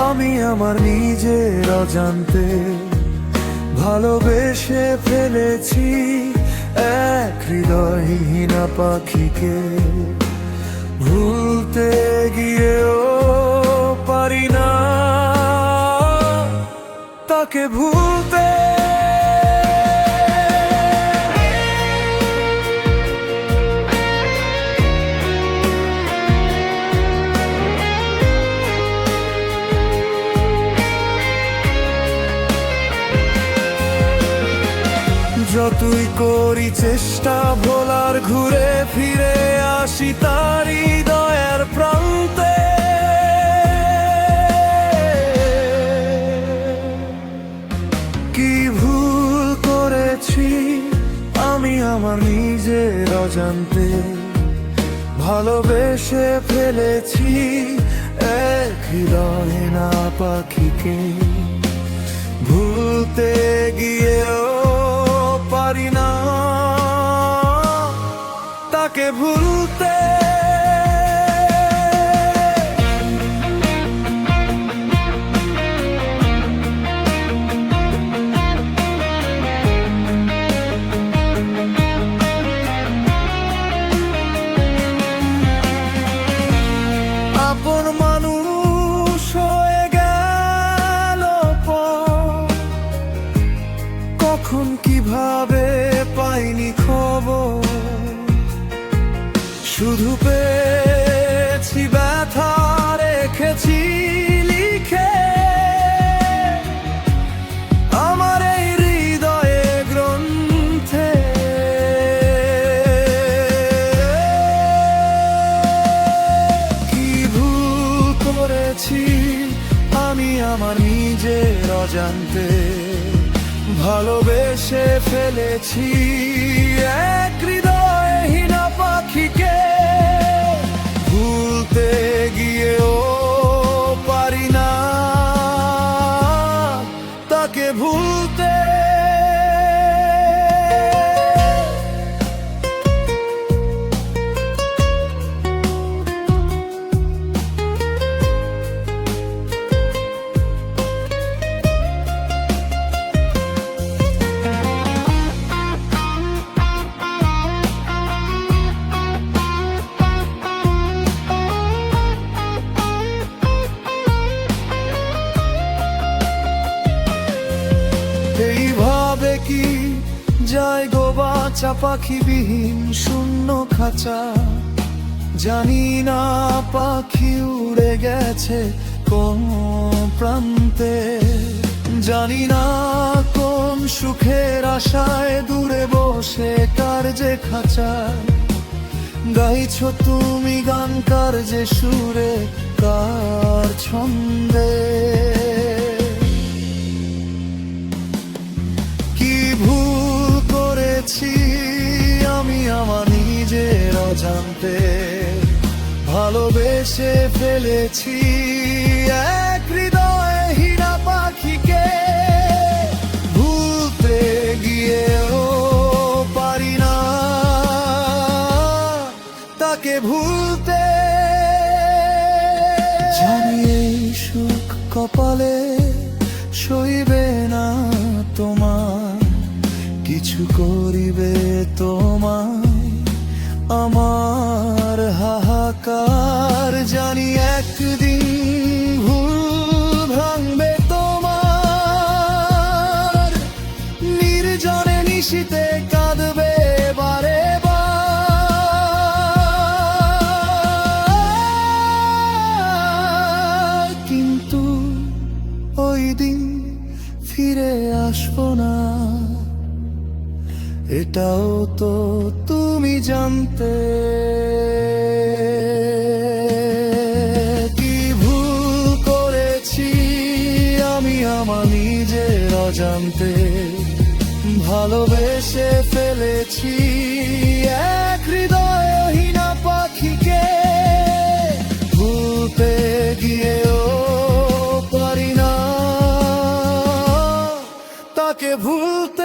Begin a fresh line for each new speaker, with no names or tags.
আমি আমার নিজের অজান্তে ভালোবেসে ফেলেছি এক হৃদয়হীনা পাখিকে। ভুলতে গিয়েও পারি না তাকে ভুলতে। যতই করি চেষ্টা ভোলার, ঘুরে ফিরে আসি তার হৃদয়ের প্রান্তে। কি ভুল করেছি আমি আমার নিজের অজান্তে ভালোবেসে ফেলেছি এক হৃদয়হীনা পাখিকে। ভুলতে গিয়েও পারি না তাকে ভুলতে। আপন মানুষ হয়ে গেল কখন কিভাবে পাইনি খবর। শুধু পেয়েছি ব্যথা, রেখেছি লিখে আমার এই হৃদয়ে গ্রন্থে। কি ভুল করেছি আমি আমার নিজের অজান্তে ভালোবেসে ফেলেছি এক হৃদয়হীনা পাখিকে। ভুলতে গিয়েও পারি না তাকে ভুলতে। এইভাবে কি যায় গো বাঁচা পাখিবিহীন শূন্য খাঁচা। জানি না পাখি উড়ে গেছে কোন প্রান্তে। জানি না কোন সুখের আশায় দূরে বসে কার যে খাঁচায় গাইছো তুমি গান, কার যে সুরে কার ছন্দে। ভুল করেছি আমি আমার নিজের অজান্তে ভালোবেসে ফেলেছি এক হৃদয়হীনা পাখিকে। ভুলতে গিয়েও পারি না তাকে ভুলতে। জানি এই সুখ কপালে সইবে না তোমার, কিছু করিবে তোমায় আমার হাহাকার। জানি একদিন ভুল ভাঙবে তোমার, নির্জনে নিশীতে কাঁদবে বারে বার। কিন্তু ওই দিন ফিরে আসবো না এটাও তো তুমি জানতে। কি ভুল করেছি আমি আমার নিজের অজান্তে ভালোবেসে ফেলেছি এক হৃদয়হীনা পাখিকে। ভুলতে গিয়েও পারি না তাকে ভুলতে।